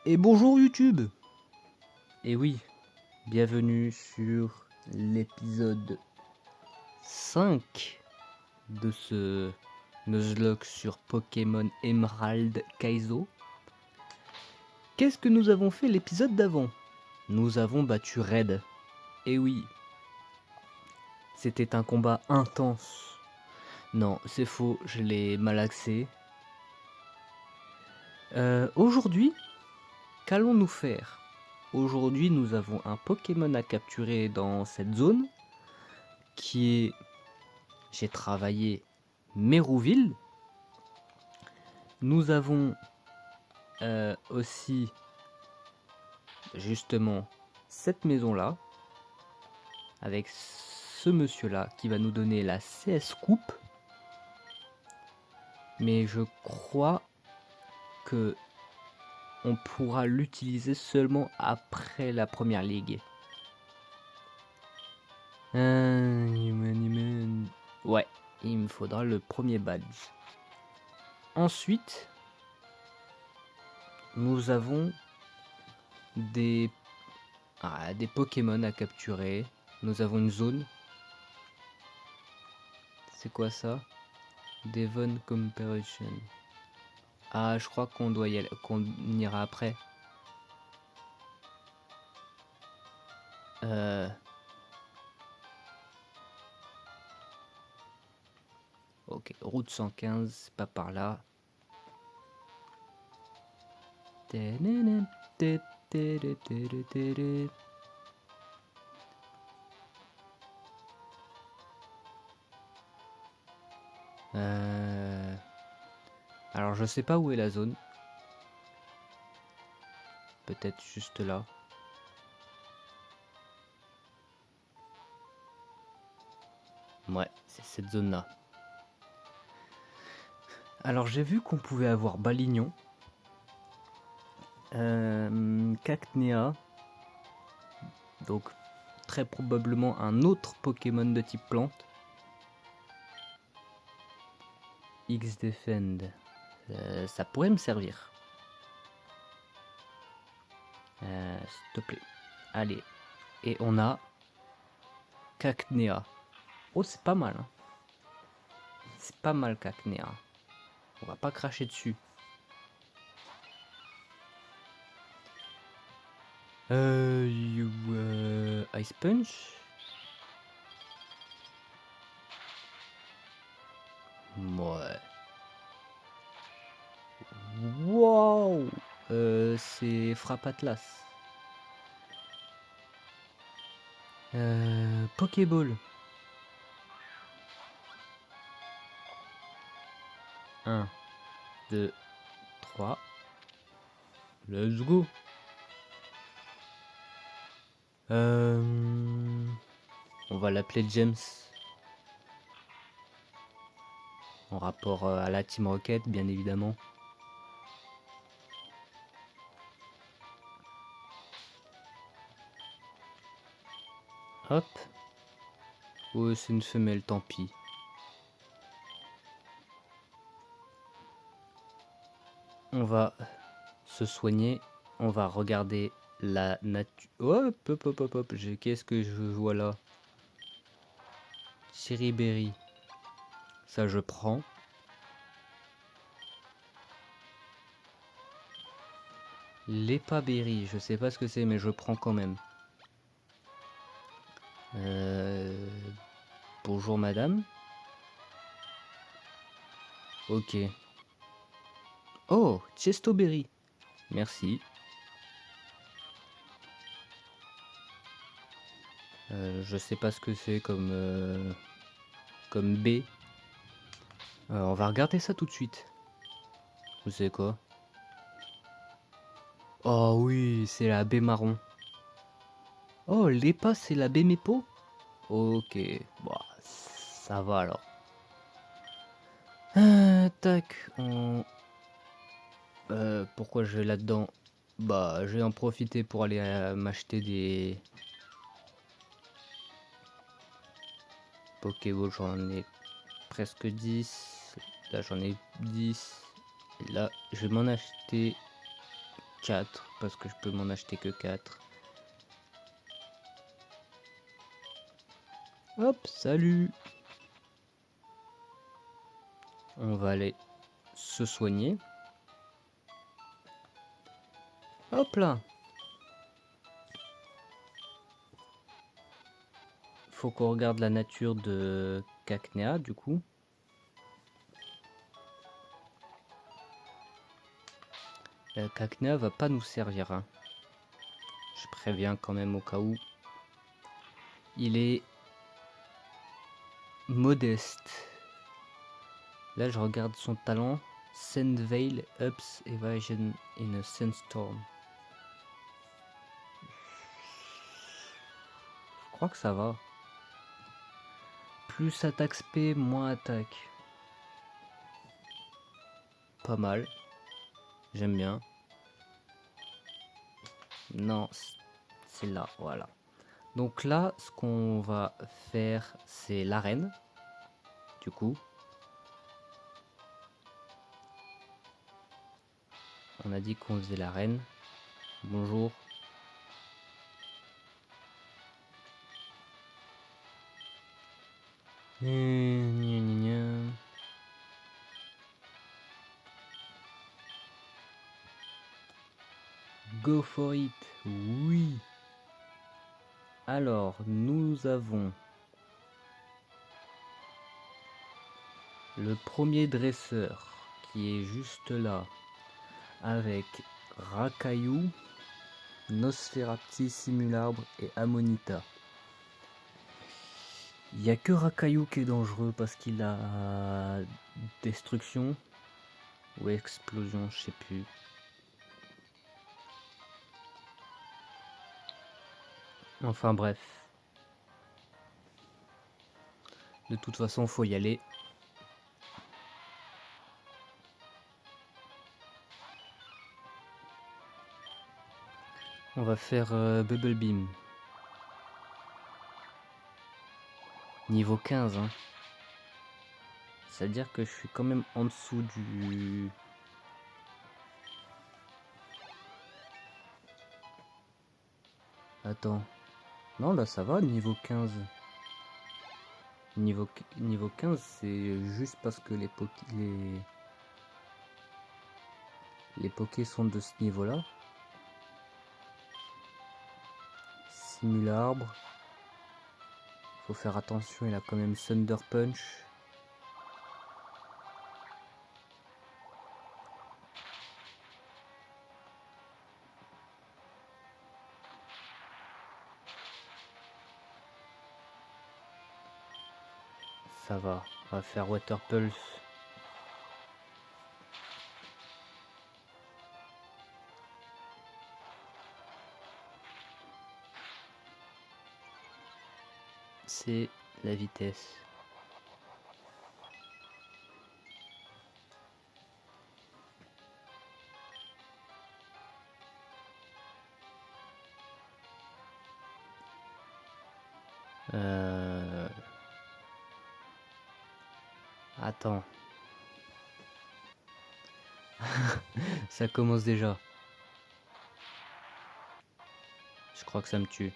Et bonjour YouTube. Et oui, bienvenue sur l'épisode 5 de ce Nuzlocke sur Pokémon Emerald Kaizo. Qu'est-ce que nous avons fait l'épisode d'avant? Nous avons battu Red. Et oui, c'était un combat intense. Non, c'est faux, je l'ai malaxé. Aujourd'hui, qu'allons-nous faire? Aujourd'hui, nous avons un Pokémon à capturer dans cette zone, qui est... J'ai travaillé Mérouville. Nous avons aussi, justement, cette maison-là, avec ce monsieur-là, qui va nous donner la CS Coupe. Mais je crois que on pourra l'utiliser seulement après la première ligue. Ouais, il me faudra le premier badge. Ensuite, nous avons des Pokémon à capturer. Nous avons une zone. C'est quoi ça? Devon Comparison. Ah, je crois qu'on doit y aller, qu'on ira après. Ok, route 115, c'est pas par là. Alors je sais pas où est la zone. Peut-être juste là. Ouais, c'est cette zone là. Alors j'ai vu qu'on pouvait avoir Balignon, Cacnea, donc très probablement un autre Pokémon de type plante. X-Defend, ça pourrait me servir. S'il te plaît. Allez. Et on a Cacnea. Oh, c'est pas mal. Hein. C'est pas mal, Cacnea. On va pas cracher dessus. Ice Punch. Ouais. Wow. C'est Frappe Atlas. Pokéball. 1, 2, 3. Let's go. On va l'appeler James. En rapport à la Team Rocket, bien évidemment. Hop. Oh, c'est une femelle, tant pis. On va se soigner. On va regarder la nature. Hop, hop, hop, hop, hop. Qu'est-ce que je vois là? Chiriberry. Ça, je prends. L'Epaberry. Je sais pas ce que c'est, mais je prends quand même. Bonjour madame. Ok. Oh, Chestoberry. Merci. Je sais pas ce que c'est comme B. On va regarder ça tout de suite. Vous savez quoi? Oh oui, c'est la baie marron. Oh, l'épa, c'est la baie mépo? Ok, bon, ça va alors. Tac, pourquoi je vais là-dedans? Bah, je vais en profiter pour aller m'acheter des Pokéball. J'en ai presque 10. Là, j'en ai 10. Et là, je vais m'en acheter 4 parce que je peux m'en acheter que 4. Hop, salut. On va aller se soigner. Hop là. Faut qu'on regarde la nature de Cacnea du coup. Cacnea va pas nous servir. Hein. Je préviens quand même au cas où. Il est modeste. Là je regarde son talent. Sand Veil, Ups, Evasion in a Sandstorm. Je crois que ça va. Plus attaque spé, moins attaque. Pas mal. J'aime bien. Non, c'est là, voilà. Donc là, ce qu'on va faire, c'est l'arène. Du coup. On a dit qu'on faisait l'arène. Bonjour. Go for it. Oui. Alors, nous avons le premier dresseur qui est juste là avec Rakayu, Nosferapti, Simulabre et Ammonita. Il n'y a que Rakayu qui est dangereux parce qu'il a destruction ou explosion, je sais plus. Enfin bref. De toute façon, faut y aller. On va faire Bubble Beam. Niveau 15. Hein. C'est-à-dire que je suis quand même en dessous du... Attends. Non, là ça va, niveau 15. Niveau 15, c'est juste parce que les pokés sont de ce niveau-là. Simularbre. Faut faire attention, il a quand même Thunder Punch. Ça va, on va faire Water Pulse. C'est la vitesse. Attends. Ça commence déjà. Je crois que ça me tue.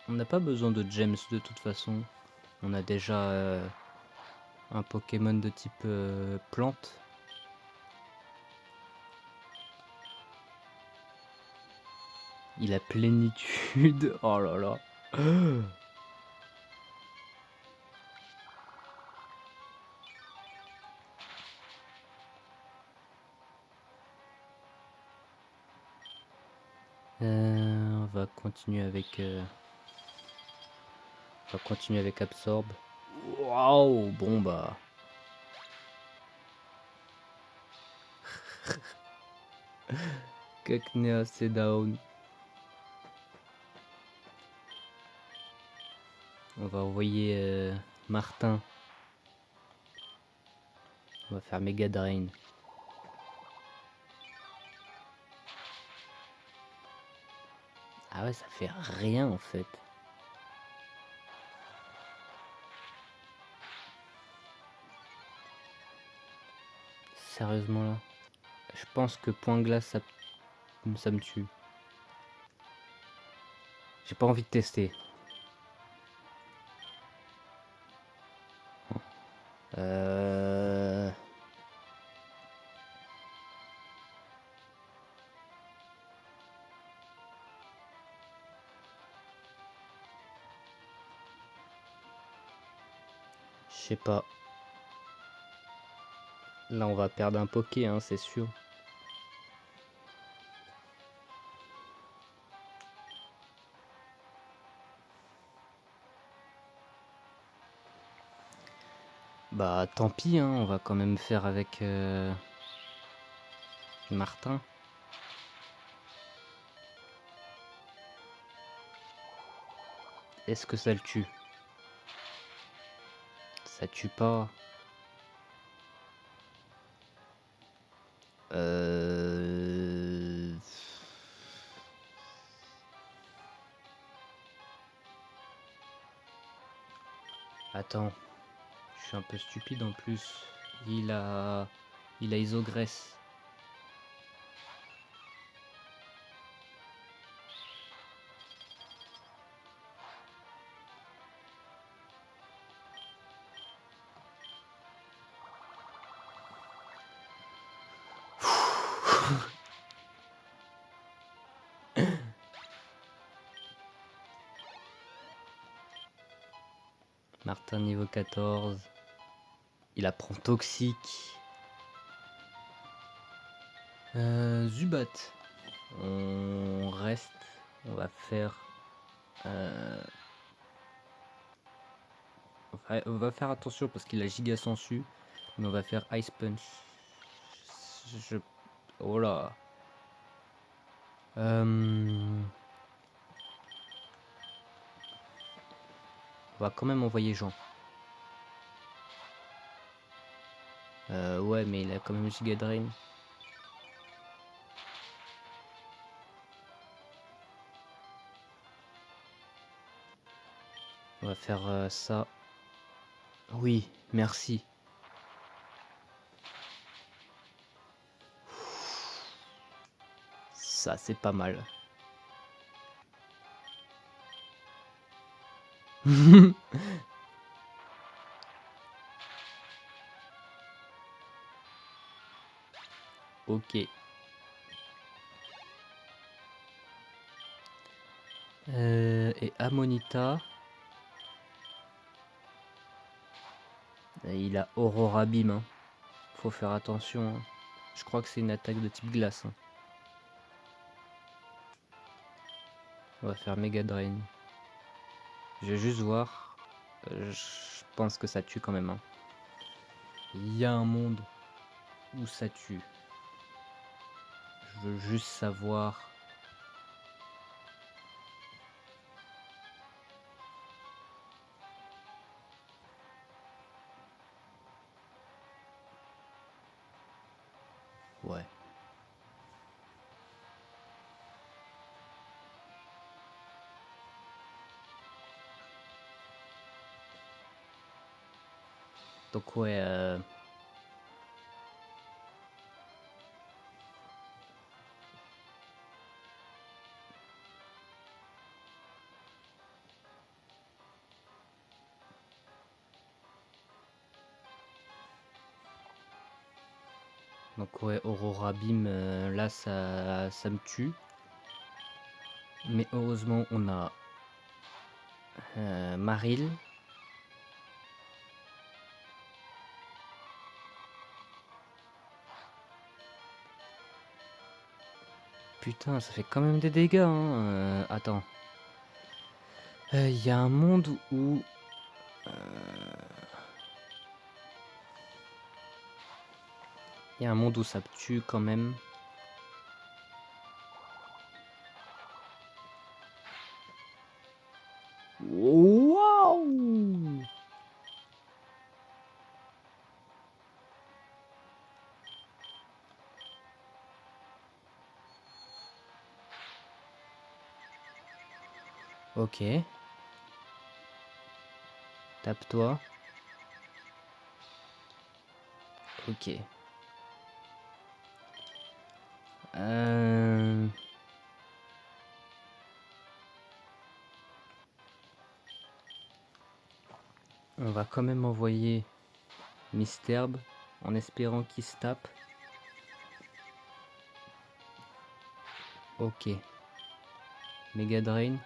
On n'a pas besoin de gems de toute façon. On a déjà un Pokémon de type plante. Il a plénitude. Oh là là. On va continuer avec Absorb. Waouh, bon bah. Cacnea, c'est down. On va envoyer Martin. On va faire Mega Drain. Ah ouais, ça fait rien en fait. sérieusement là. Je pense que point glace, ça me tue. J'ai pas envie de tester. Euh... Je sais pas. Là, on va perdre un poké, hein, c'est sûr. Bah, tant pis, hein, on va quand même faire avec Martin. Est-ce que ça le tue? Ça tue pas. Attends, je suis un peu stupide en plus. Il a isogresse. Martin niveau 14. Il apprend toxique. Zubat. On reste. On va faire. On va faire attention parce qu'il a giga sensu. Mais on va faire Ice Punch. Oh là. On va quand même envoyer Jean. Ouais, mais il a quand même giga drain. On va faire ça. Oui, merci. Ça, c'est pas mal. Ok. Et Amonita. Il a Aurora Beam. Hein. Faut faire attention. Hein. Je crois que c'est une attaque de type glace. Hein. On va faire Mega Drain. Je vais juste voir. Je pense que ça tue quand même. Hein. Il y a un monde où ça tue. Je veux juste savoir. Ouais. Donc ouais. Donc ouais, Aurora Beam, là ça me tue. Mais heureusement on a Maril. Putain, ça fait quand même des dégâts. Hein. Attends. Il y a un monde où... Il y a un monde où ça tue quand même. Waouh! Ok. Tape-toi. Ok. Euh, On va quand même envoyer Misterbe en espérant qu'il se tape. Ok. Mega Drain.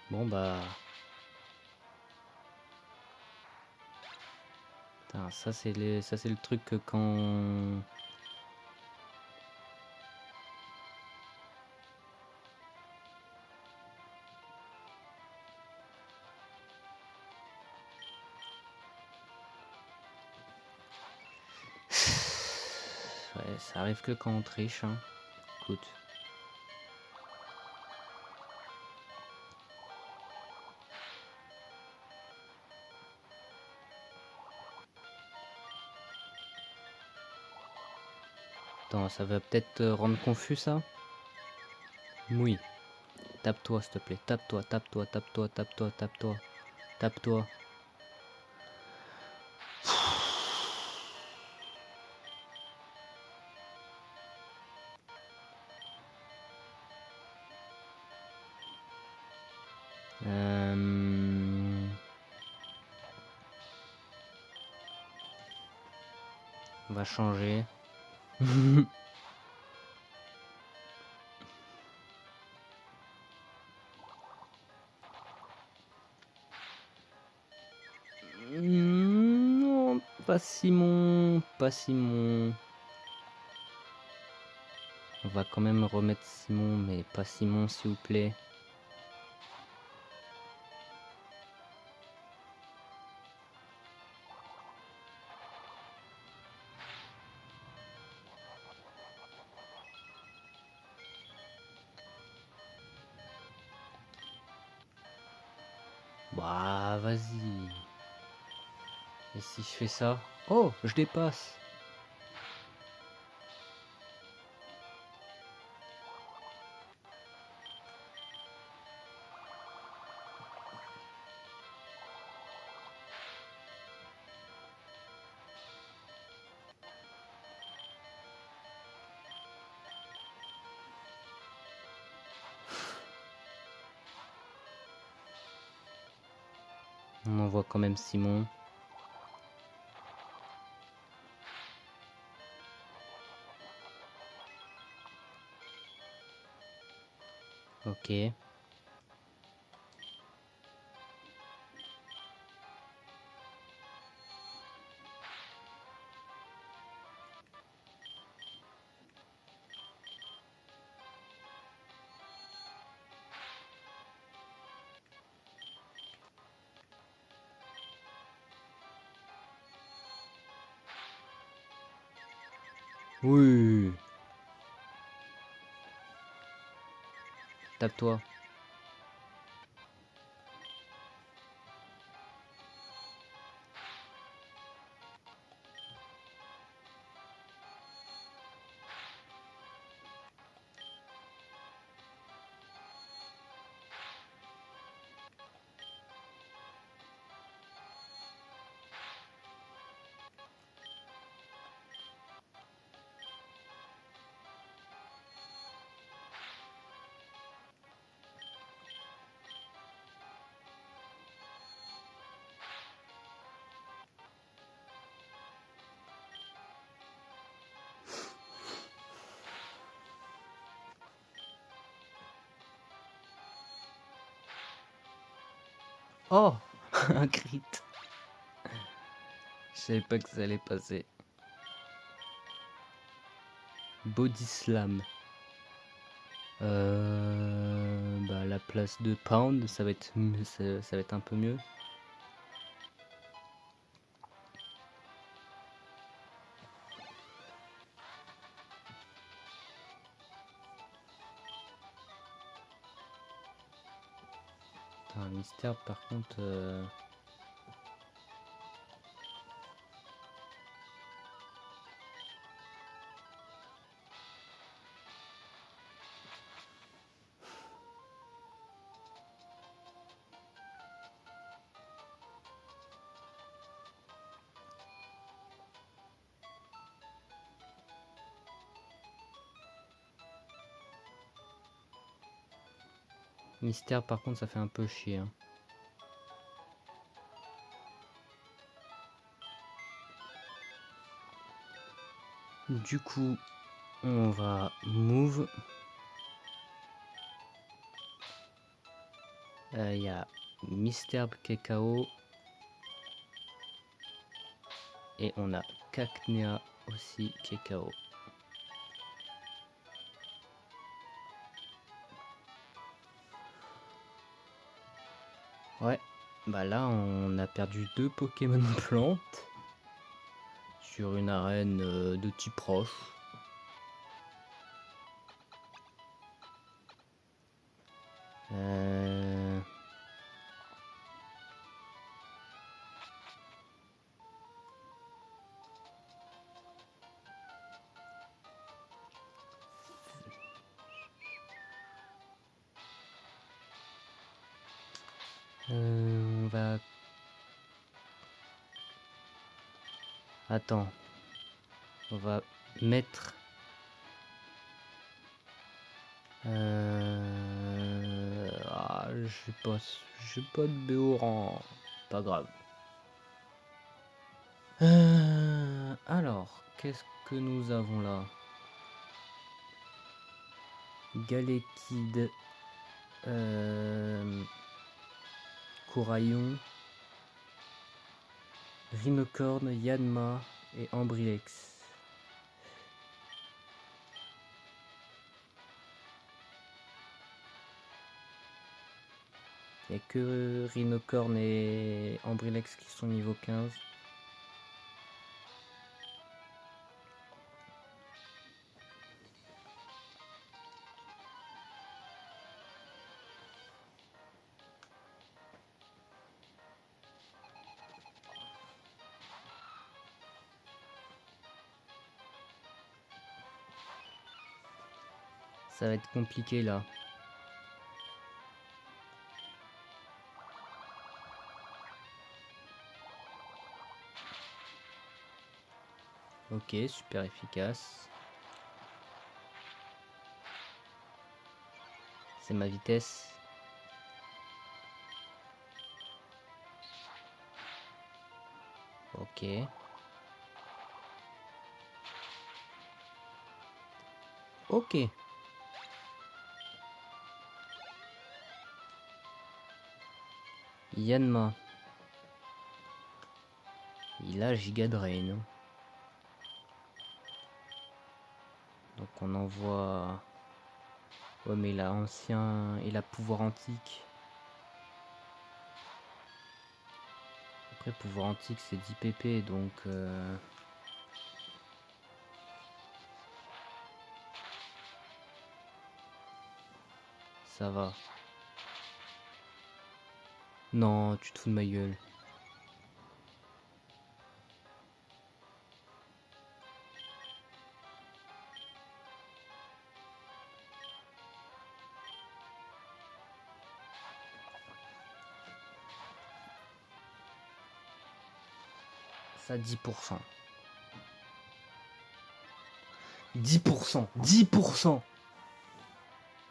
Bon bah... Putain, ça c'est le truc que quand... Ouais, ça arrive que quand on triche, hein. Écoute. Attends, ça va peut-être te rendre confus ça? Oui. Tape-toi s'il te plaît. Tape-toi, tape-toi, tape-toi, tape-toi, tape-toi. Tape-toi. On va changer. Non, pas Simon, pas Simon. On va quand même remettre Simon, mais pas Simon s'il vous plaît. Bah vas-y. Et si je fais ça? Oh, je dépasse. On envoie quand même Simon. Ok. Oui. Tape-toi. Oh, un crit. Je savais pas que ça allait passer. Body slam. Bah la place de pound, ça va être ça va être un peu mieux. Un mystère par contre... Mystère par contre ça fait un peu chier. Hein. Du coup, on va move. Il y a Mystère qui est KO. Et on a Cacnea aussi qui est KO. Ouais, bah là on a perdu 2 Pokémon plantes sur une arène de type roche. On va... Attends. On va mettre... j'ai pas de Béoran. Pas grave. Alors, qu'est-ce que nous avons là? Galekid, Coraillon, Rhinocorne, Yanma et Ambrilex. Il n'y a que Rhinocorne et Ambrilex qui sont niveau 15. Ça va être compliqué là. Ok, super efficace. C'est ma vitesse. Ok. Ok. Yanma. Il a Giga Drain. Donc on envoie... Ouais mais il a ancien... Il a pouvoir antique. Après pouvoir antique c'est 10 pp donc... Ça va. Non, tu te fous de ma gueule. Ça 10%. 10%. 10%.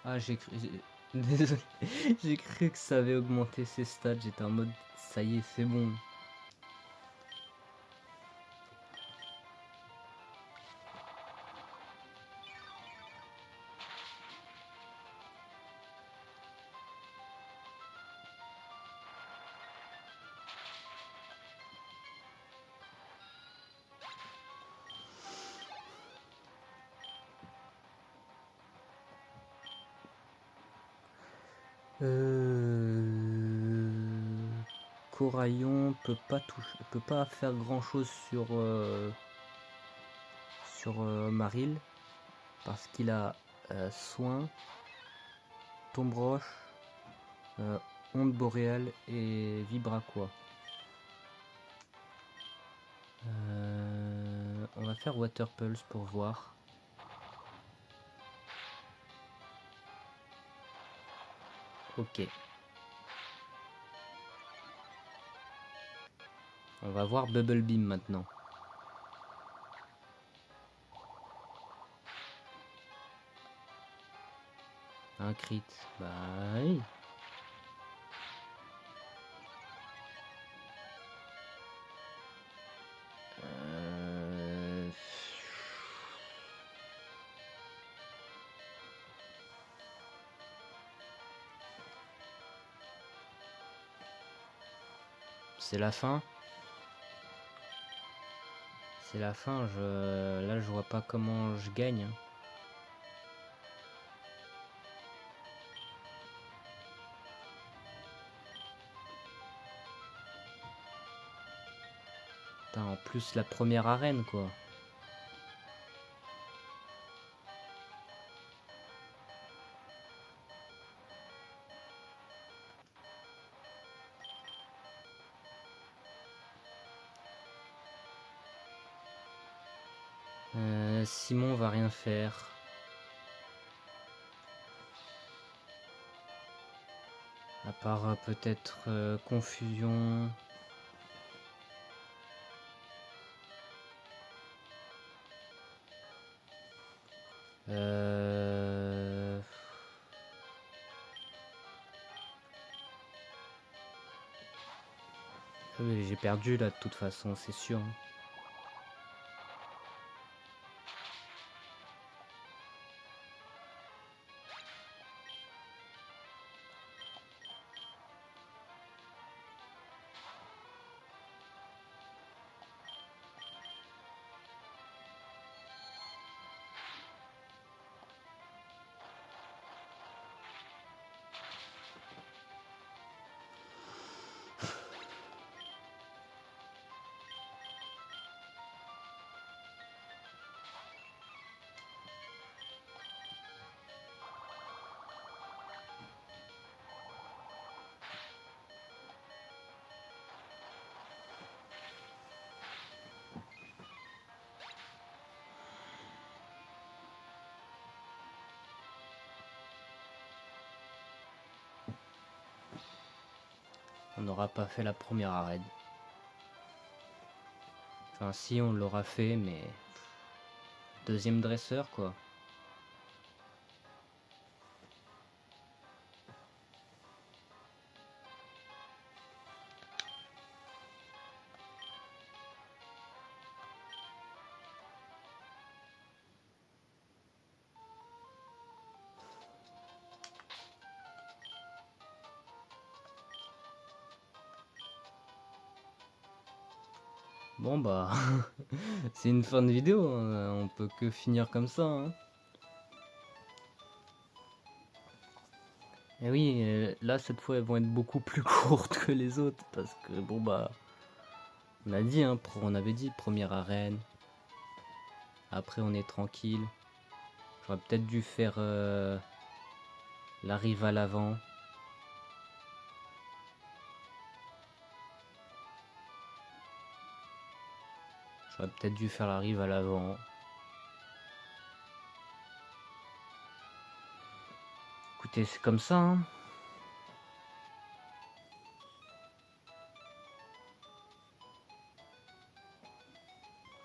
Ah j'ai cru... Désolé. J'ai cru que ça avait augmenté ses stats. J'étais en mode... Ça y est, c'est bon. Coraillon peut pas toucher, peut pas faire grand chose sur Maril parce qu'il a soin, tombe roche, onde boréale et vibraqua. On va faire Water Pulse pour voir. Ok. On va voir Bubble Beam maintenant. Un crit. Bah oui. C'est la fin. C'est la fin. Là, je vois pas comment je gagne. Putain, en plus, la première arène, quoi. Simon va rien faire. À part peut-être confusion. J'ai perdu là de toute façon, c'est sûr. On n'aura pas fait la première arène. Enfin si, on l'aura fait, mais... Deuxième dresseur, quoi. Bon bah... c'est une fin de vidéo, hein. On peut que finir comme ça, hein. Et oui, là cette fois elles vont être beaucoup plus courtes que les autres parce que bon bah on a dit hein, on avait dit première arène. Après on est tranquille. J'aurais peut-être dû faire la rive à l'avant. J'aurais peut-être dû faire la rive à l'avant. Écoutez, c'est comme ça, hein.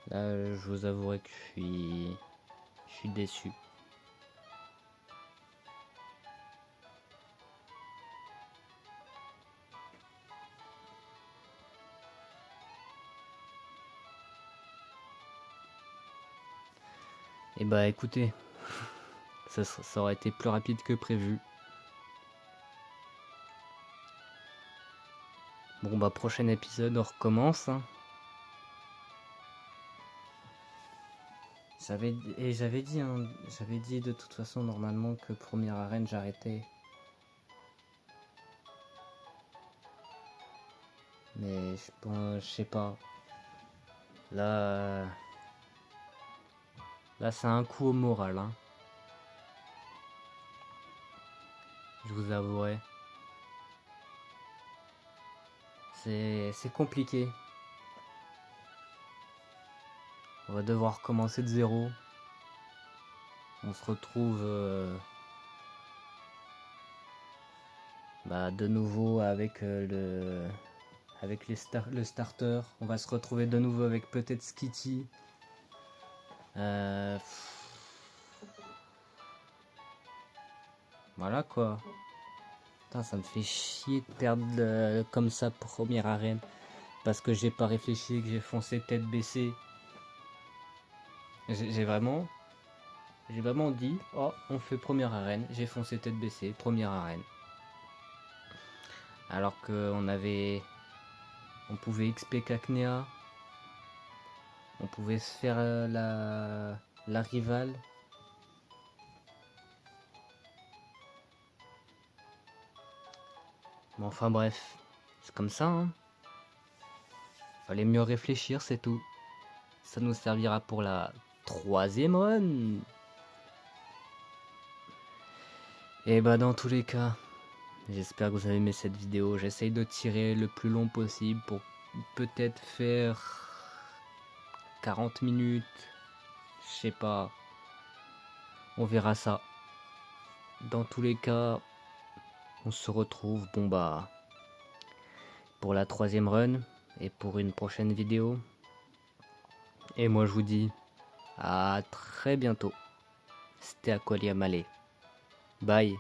Là, je vous avouerai que je suis déçu. Et bah écoutez, ça aurait été plus rapide que prévu. Bon bah prochain épisode, on recommence, hein. J'avais dit, hein, j'avais dit de toute façon normalement que première arène j'arrêtais. Mais je sais pas. Là, c'est un coup au moral, hein. Je vous avouerai. C'est compliqué. On va devoir commencer de zéro. On se retrouve de nouveau avec le starter. On va se retrouver de nouveau avec peut-être Skitty. Voilà quoi. Putain, ça me fait chier de perdre comme ça première arène. Parce que j'ai pas réfléchi, que j'ai foncé tête baissée. J'ai vraiment dit, oh, on fait première arène. J'ai foncé tête baissée, première arène. Alors qu'on pouvait XP Cacnea. On pouvait se faire la rivale. Mais enfin bref, c'est comme ça, hein. Fallait mieux réfléchir, c'est tout. Ça nous servira pour la 3e run. Et dans tous les cas, j'espère que vous avez aimé cette vidéo. J'essaye de tirer le plus long possible pour peut-être faire 40 minutes. Je sais pas. On verra ça. Dans tous les cas, on se retrouve pour la 3e run et pour une prochaine vidéo. Et moi je vous dis à très bientôt. C'était Aqualia Malé. Bye.